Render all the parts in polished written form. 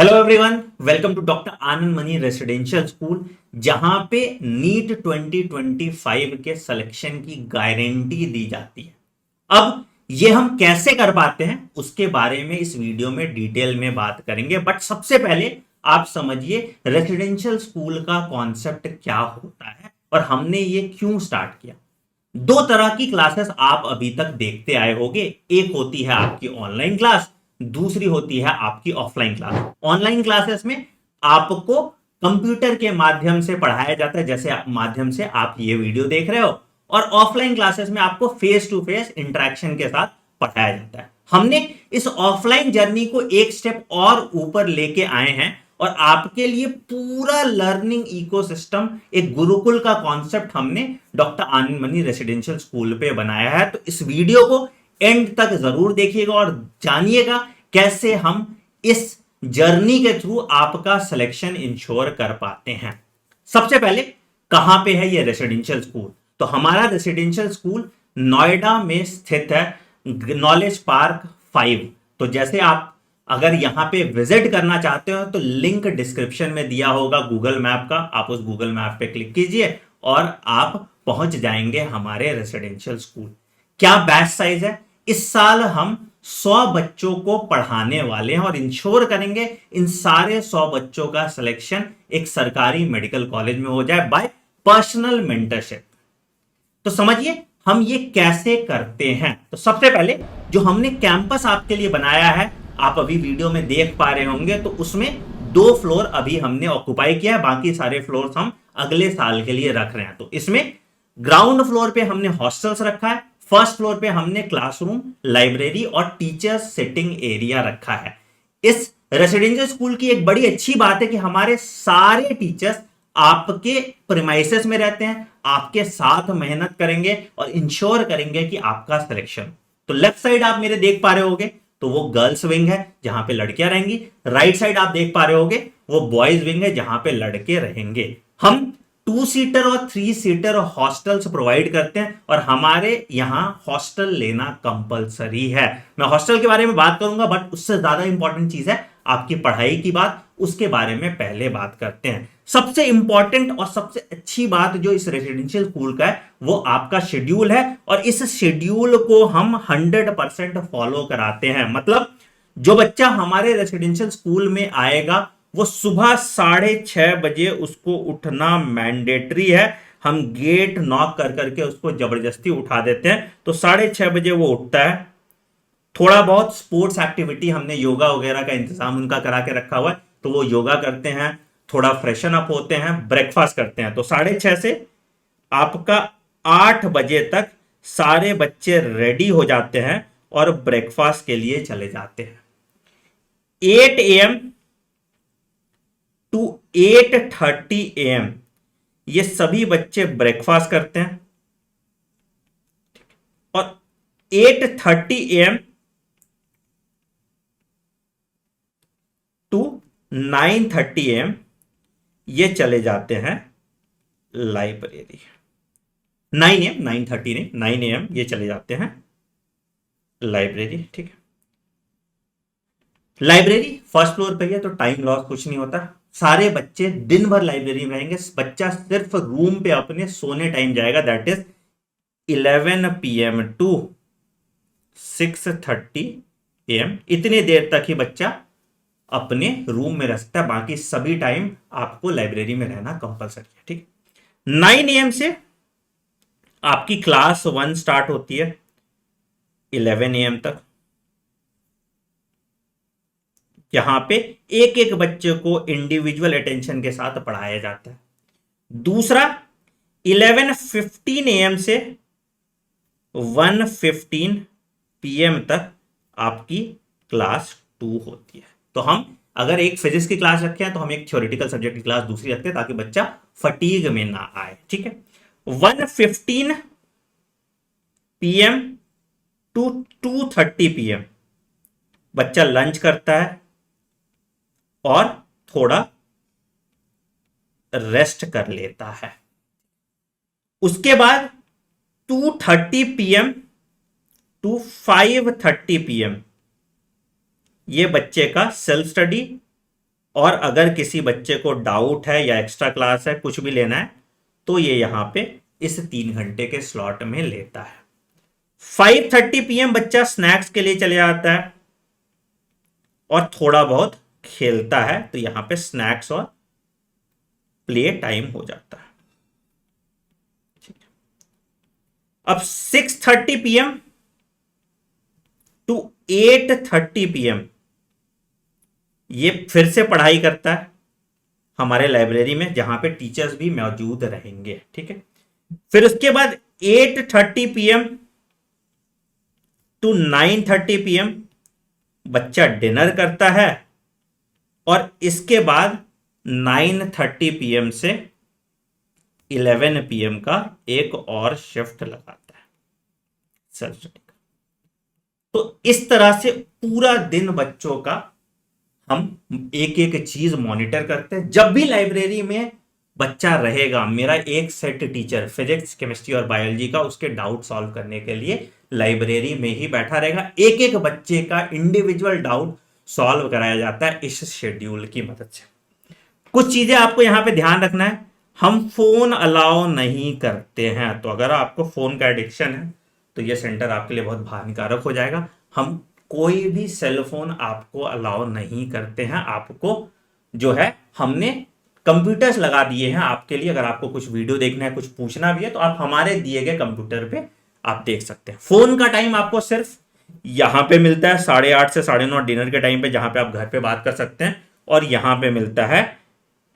Hello everyone, welcome to doctor Anand Mani residential school, जहां पे NEET 2025 के सिलेक्शन की गारंटी दी जाती है। अब ये हम कैसे कर पाते हैं उसके बारे में इस वीडियो में डिटेल में बात करेंगे। बट सबसे पहले आप समझिए रेसिडेंशियल स्कूल का कॉन्सेप्ट क्या होता है और हमने ये क्यों स्टार्ट किया। दो तरह की क्लासेस आप अभी तक देखते आए होंगे। एक होती है आपकी ऑनलाइन क्लास, दूसरी होती है आपकी ऑफलाइन क्लास। ऑनलाइन क्लासेस में आपको कंप्यूटर के माध्यम से पढ़ाया जाता है, जैसे माध्यम से आप ये वीडियो देख रहे हो, और ऑफलाइन क्लासेस में आपको फेस टू फेस इंटरेक्शन के साथ पढ़ाया जाता है। हमने इस ऑफलाइन जर्नी को एक स्टेप और ऊपर लेके आए हैं और आपके लिए पूरा लर्निंग इकोसिस्टम, एक गुरुकुल का कॉन्सेप्ट हमने doctor Anand Mani residential school पे बनाया है। तो इस वीडियो को एंड तक जरूर देखिएगा और जानिएगा कैसे हम इस जर्नी के थ्रू आपका सिलेक्शन इंश्योर कर पाते हैं। सबसे पहले कहां पे है ये रेसिडेंशियल स्कूल? तो हमारा रेसिडेंशियल स्कूल नोएडा में स्थित है, नॉलेज पार्क 5। तो जैसे आप अगर यहां पे विजिट करना चाहते हो तो लिंक डिस्क्रिप्शन में दिया होगा गूगल मैप का, आप उस गूगल मैप पे क्लिक कीजिए और आप पहुंच जाएंगे हमारे रेसिडेंशियल स्कूल। क्या बैच साइज है? इस साल हम 100 बच्चों को पढ़ाने वाले हैं और इंश्योर करेंगे इन सारे 100 बच्चों का सिलेक्शन एक सरकारी मेडिकल कॉलेज में हो जाए बाय पर्सनल मेंटरशिप। तो समझिए हम ये कैसे करते हैं। तो सबसे पहले जो हमने कैंपस आपके लिए बनाया है, आप अभी वीडियो में देख पा रहे होंगे, तो उसमें 2 फ्लोर अभी हमने ऑक्युपाई किया है, बाकी सारे फ्लोर्स हम अगले साल के लिए रख रहे हैं। तो इसमें ग्राउंड फ्लोर पे हमने हॉस्टल्स रखा है, फर्स्ट फ्लोर पे हमने क्लासरूम, लाइब्रेरी और टीचर्स सिटिंग एरिया रखा है। इस रेसिडेंशियल स्कूल की एक बड़ी अच्छी बात है कि हमारे सारे टीचर्स आपके प्रीमाइसेस में रहते हैं, आपके साथ मेहनत करेंगे और इंश्योर करेंगे कि आपका सिलेक्शन। तो लेफ्ट साइड आप मेरे देख पा रहे होगे तो वो गर्ल्स विंग है जहां पे लड़कियां रहेंगी। राइट साइड आप देख पा रहे होगे वो बॉयज विंग है जहां पे लड़के रहेंगे। हम 2 सीटर और 3 सीटर हॉस्टल्स प्रोवाइड करते हैं और हमारे यहां हॉस्टल लेना कंपलसरी है। मैं हॉस्टल के बारे में बात करूंगा, बट उससे ज्यादा इंपॉर्टेंट चीज है आपकी पढ़ाई की बात, उसके बारे में पहले बात करते हैं। सबसे इंपॉर्टेंट और सबसे अच्छी बात जो इस रेसिडेंशियल स्कूल का है वो आपका शेड्यूल है, और इस शेड्यूल को हम 100% फॉलो कराते हैं। मतलब जो बच्चा हमारे रेसिडेंशियल स्कूल में आएगा वो सुबह 6:30 बजे उसको उठना मैंडेटरी है। हम गेट नॉक कर करके उसको जबरदस्ती उठा देते हैं, तो 6:30 बजे वो उठता है। थोड़ा बहुत स्पोर्ट्स एक्टिविटी, हमने योगा वगैरह का इंतजाम उनका करा के रखा हुआ है, तो वो योगा करते हैं, थोड़ा फ्रेशन अप होते हैं, ब्रेकफास्ट करते हैं। तो 6:30 से आपका 8 बजे तक सारे बच्चे रेडी हो जाते हैं और ब्रेकफास्ट के लिए चले जाते हैं। 8 AM टू 8:30 AM ये सभी बच्चे ब्रेकफास्ट करते हैं, और 8:30 AM टू 9:30 AM ये चले जाते हैं लाइब्रेरी। 9 AM, 9:30 नहीं, 9 AM ये चले जाते हैं लाइब्रेरी। ठीक है, लाइब्रेरी फर्स्ट फ्लोर पे है तो टाइम लॉस कुछ नहीं होता। सारे बच्चे दिन भर लाइब्रेरी में रहेंगे, बच्चा सिर्फ रूम पे अपने सोने टाइम जाएगा, that is 11 PM to 6:30 AM। इतनी देर तक ही बच्चा अपने रूम में रह सकता है, बाकी सभी टाइम आपको लाइब्रेरी में रहना कंपलसरी है। ठीक, 9 AM से आपकी क्लास 1 स्टार्ट होती है 11 AM तक। यहां पे एक एक बच्चे को इंडिविजुअल अटेंशन के साथ पढ़ाया जाता है। दूसरा, 11:15 AM से 1:15 PM तक आपकी क्लास 2 होती है। तो हम अगर एक फिजिक्स की क्लास रखें तो हम एक थ्योरेटिकल सब्जेक्ट की क्लास दूसरी रखते हैं, ताकि बच्चा फटीग में ना आए। ठीक है, 1:15 PM टू 2:30 PM बच्चा लंच करता है और थोड़ा रेस्ट कर लेता है। उसके बाद 2:30 PM टू 5:30 PM ये बच्चे का सेल्फ स्टडी और अगर किसी बच्चे को डाउट है या एक्स्ट्रा क्लास है, कुछ भी लेना है, तो ये यहां पे इस 3 घंटे के स्लॉट में लेता है। 5:30 PM बच्चा स्नैक्स के लिए चले जाता है और थोड़ा बहुत खेलता है, तो यहां पे स्नैक्स और प्ले टाइम हो जाता है। अब 6:30 PM टू 8:30 PM ये फिर से पढ़ाई करता है हमारे लाइब्रेरी में, जहां पे टीचर्स भी मौजूद रहेंगे। ठीक है, फिर उसके बाद 8:30 PM टू 9:30 PM बच्चा डिनर करता है और इसके बाद 9:30 PM से 11 PM का एक और शिफ्ट लगाता है सेल्फ स्टडी का। तो इस तरह से पूरा दिन बच्चों का हम एक एक चीज मॉनिटर करते हैं। जब भी लाइब्रेरी में बच्चा रहेगा, मेरा एक सेट टीचर फिजिक्स, केमिस्ट्री और बायोलॉजी का उसके डाउट सॉल्व करने के लिए लाइब्रेरी में ही बैठा रहेगा। एक एक बच्चे का इंडिविजुअल डाउट सॉल्व कराया जाता है इस शेड्यूल की मदद से। कुछ चीजें आपको यहां पे ध्यान रखना है, हम फोन अलाउ नहीं करते हैं। तो अगर आपको फोन का एडिक्शन है तो यह सेंटर आपके लिए बहुत हानिकारक हो जाएगा। हम कोई भी सेल फोन आपको अलाउ नहीं करते हैं। आपको जो है हमने कंप्यूटर्स लगा दिए हैं आपके लिए। अगर आपको कुछ वीडियो देखना है, कुछ पूछना भी है, तो आप हमारे दिए गए कंप्यूटर पे आप देख सकते हैं। फोन का टाइम आपको सिर्फ यहां पे मिलता है 8:30 से 9:30 डिनर के टाइम पे, जहां पे आप घर पे बात कर सकते हैं, और यहां पे मिलता है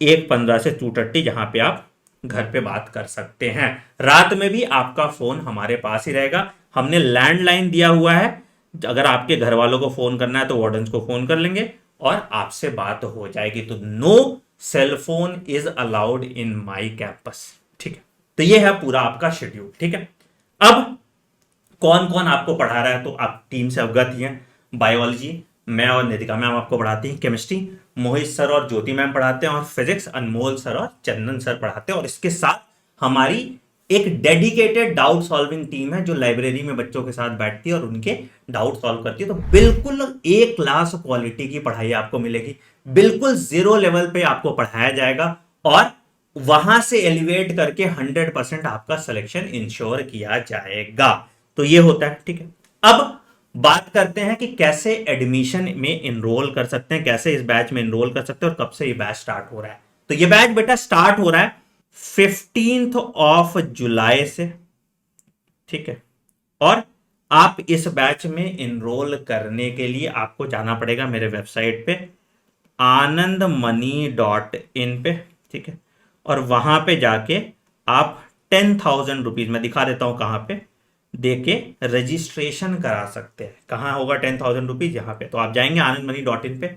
1:15 से 2:30 जहां पे आप घर पे बात कर सकते हैं। रात में भी आपका फोन हमारे पास ही रहेगा। हमने लैंडलाइन दिया हुआ है, अगर आपके घर वालों को फोन करना है तो वार्डन्स को फोन कर लेंगे और आपसे बात हो जाएगी। तो no cell phone is allowed in my campus. ठीक है, तो ये है पूरा आपका शेड्यूल। ठीक है, अब कौन कौन आपको पढ़ा रहा है तो आप टीम से अवगत ही हैं। बायोलॉजी मैं और नितिका मैम आपको पढ़ाती हैं, केमिस्ट्री मोहित सर और ज्योति मैम पढ़ाते हैं, और फिजिक्स अनमोल सर और चंदन सर पढ़ाते हैं। और इसके साथ हमारी एक डेडिकेटेड डाउट सॉल्विंग टीम है जो लाइब्रेरी में बच्चों के साथ बैठती है और उनके डाउट सॉल्व करती है। तो बिल्कुल एक क्लास क्वालिटी की पढ़ाई आपको मिलेगी, बिल्कुल 0 लेवल पे आपको पढ़ाया जाएगा और वहां से एलिवेट करके 100% आपका सिलेक्शन इंश्योर किया जाएगा। तो ये होता है। ठीक है, अब बात करते हैं कि कैसे एडमिशन में इनरोल कर सकते हैं, कैसे इस बैच में इनरोल कर सकते हैं और कब से ये बैच स्टार्ट हो रहा है। तो ये बैच बेटा स्टार्ट हो रहा है 15 जुलाई से। ठीक है, और आप इस बैच में इनरोल करने के लिए आपको जाना पड़ेगा मेरे वेबसाइट पे anandmoney.in पे। ठीक है, और वहां पे जाके आप 10,000 रुपीज, मैं दिखा देता हूं कहां पे, देके रजिस्ट्रेशन करा सकते हैं। कहां होगा 10,000 रुपीज? यहाँ पे। तो आप जाएंगे anandmoney.in पे,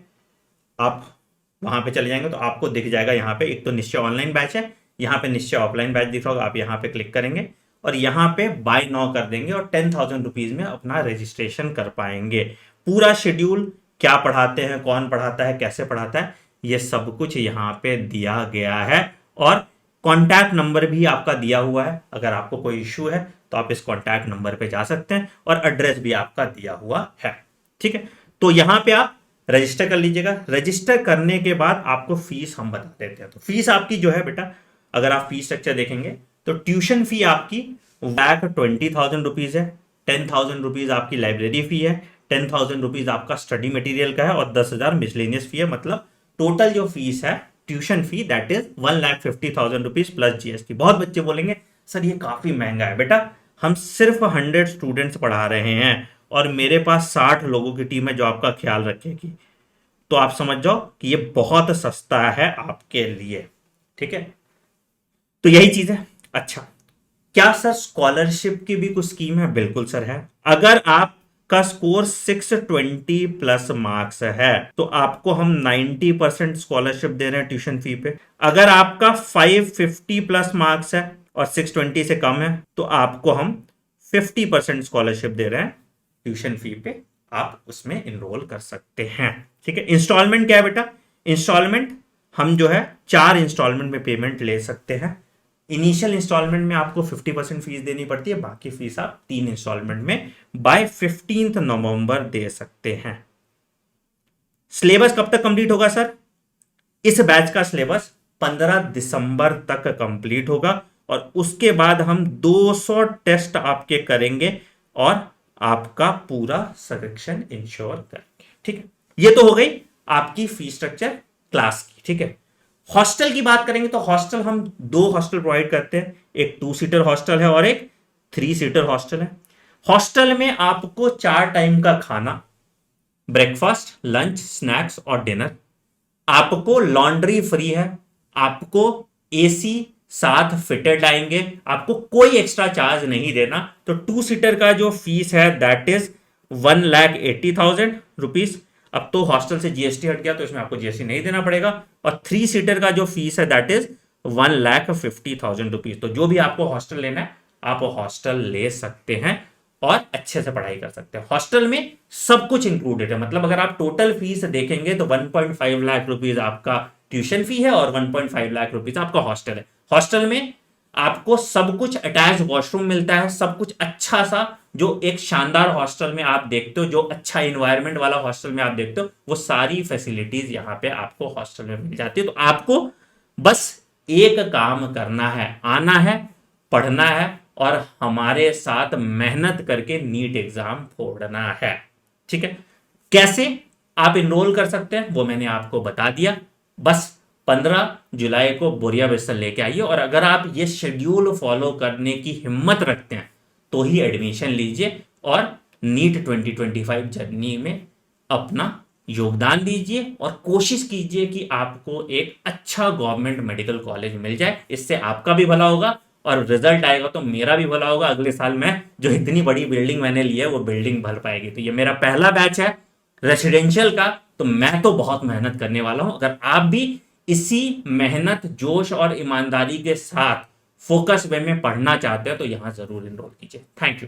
आप वहां पे चले जाएंगे तो आपको दिख जाएगा यहाँ पे एक तो निश्चय ऑनलाइन बैच है, यहाँ पे निश्चय ऑफलाइन बैच दिख रहा होगा। आप यहाँ पे क्लिक करेंगे और यहाँ पे बाय नाउ कर देंगे और 10,000 रुपीज में अपना रजिस्ट्रेशन कर पाएंगे। पूरा शेड्यूल, क्या पढ़ाते हैं, कौन पढ़ाता है, कैसे पढ़ाता है, ये सब कुछ यहाँ पे दिया गया है। और कॉन्टैक्ट नंबर भी आपका दिया हुआ है, अगर आपको कोई इश्यू है तो आप इस कॉन्टैक्ट नंबर पे जा सकते हैं, और एड्रेस भी आपका दिया हुआ है। ठीक है, तो यहां पे आप रजिस्टर कर लीजिएगा। रजिस्टर करने के बाद आपको फीस हम बता देते हैं। तो फीस आपकी जो है बेटा, अगर आप फीस स्ट्रक्चर देखेंगे तो ट्यूशन फी आपकी 20,000 रुपीज है, 10,000 रुपीज आपकी लाइब्रेरी फी है, 10,000 रुपीज आपका स्टडी मटेरियल का है और 10,000 मिसलेनियस फी है। मतलब टोटल जो फीस है tuition fee that is 1,50,000 rupees plus GST. बहुत बच्चे बोलेंगे सर ये काफी महंगा है। बेटा हम सिर्फ 100 स्टूडेंट्स पढ़ा रहे हैं और मेरे पास 60 लोगों की टीम है जो आपका ख्याल रखेगी, तो आप समझ जाओ कि ये बहुत सस्ता है आपके लिए। ठीक है, तो यही चीज है। अच्छा, क्या सर स्कॉलरशिप की भी कुछ स्कीम है? बिल्कुल सर है। अगर आपका स्कोर 620 प्लस मार्क्स है तो आपको हम 90% स्कॉलरशिप दे रहे हैं ट्यूशन फी पे। अगर आपका 550 प्लस मार्क्स है और 620 से कम है तो आपको हम 50% स्कॉलरशिप दे रहे हैं ट्यूशन फी पे, आप उसमें इनरोल कर सकते हैं। ठीक है, इंस्टॉलमेंट क्या है बेटा? इंस्टॉलमेंट हम जो है 4 इंस्टॉलमेंट में पेमेंट ले सकते हैं। इनिशियल इंस्टॉलमेंट में आपको 50% फीस देनी पड़ती है, बाकी फीस आप 3 इंस्टॉलमेंट में बाय 15 नवंबर दे सकते हैं। सिलेबस कब तक कंप्लीट होगा सर? इस बैच का सिलेबस 15 दिसंबर तक कंप्लीट होगा और उसके बाद हम 200 टेस्ट आपके करेंगे और आपका पूरा सिलेक्शन इंश्योर करेंगे। ठीक है, ये तो हो गई आपकी फीस स्ट्रक्चर क्लास की। ठीक है, हॉस्टल की बात करेंगे तो हॉस्टल हम 2 हॉस्टल प्रोवाइड करते हैं, एक 2 सीटर हॉस्टल है और एक 3 सीटर हॉस्टल है। हॉस्टल में आपको 4 टाइम का खाना, ब्रेकफास्ट, लंच, स्नैक्स और डिनर, आपको लॉन्ड्री फ्री है, आपको एसी साथ फिटेड आएंगे, आपको कोई एक्स्ट्रा चार्ज नहीं देना। तो 2 सीटर का जो फीस है दैट इज 1,80,000 रुपीज। अब तो हॉस्टल से जीएसटी हट गया तो इसमें आपको जीएसटी नहीं देना पड़ेगा। और 3 सीटर का जो फीस है दैट इज 1,50,000 रुपीज। तो जो भी आपको हॉस्टल लेना है आप हॉस्टल ले सकते हैं और अच्छे से पढ़ाई कर सकते हैं। हॉस्टल में सब कुछ इंक्लूडेड है, मतलब अगर आप टोटल फीस देखेंगे तो 1.5 लाख रुपीज आपका ट्यूशन फी है और 1.5 लाख रुपीज आपका हॉस्टल है। हॉस्टल में आपको सब कुछ अटैच वॉशरूम मिलता है, सब कुछ अच्छा सा, जो एक शानदार हॉस्टल में आप देखते हो, जो अच्छा इन्वायरमेंट वाला हॉस्टल में आप देखते हो, वो सारी फैसिलिटीज यहाँ पे आपको हॉस्टल में मिल जाती है। तो आपको बस एक काम करना है, आना है, पढ़ना है और हमारे साथ मेहनत करके नीट एग्जाम फोड़ना है। ठीक है, कैसे आप इनरोल कर सकते हैं वो मैंने आपको बता दिया। बस 15 जुलाई को बोरिया बिस्तर लेके आइए और अगर आप ये शेड्यूल फॉलो करने की हिम्मत रखते हैं तो ही एडमिशन लीजिए और नीट 2025 जर्नी में अपना योगदान दीजिए और कोशिश कीजिए कि आपको एक अच्छा गवर्नमेंट मेडिकल कॉलेज मिल जाए। इससे आपका भी भला होगा और रिजल्ट आएगा तो मेरा भी भला होगा। अगले साल मैं जो इतनी बड़ी बिल्डिंग मैंने ली है वो बिल्डिंग भर पाएगी। तो ये मेरा पहला बैच है रेसिडेंशियल का, तो मैं तो बहुत मेहनत करने वाला हूं। अगर आप भी इसी मेहनत, जोश और ईमानदारी के साथ फोकस वे में पढ़ना चाहते हैं तो यहां जरूर इनरोल कीजिए। Thank you.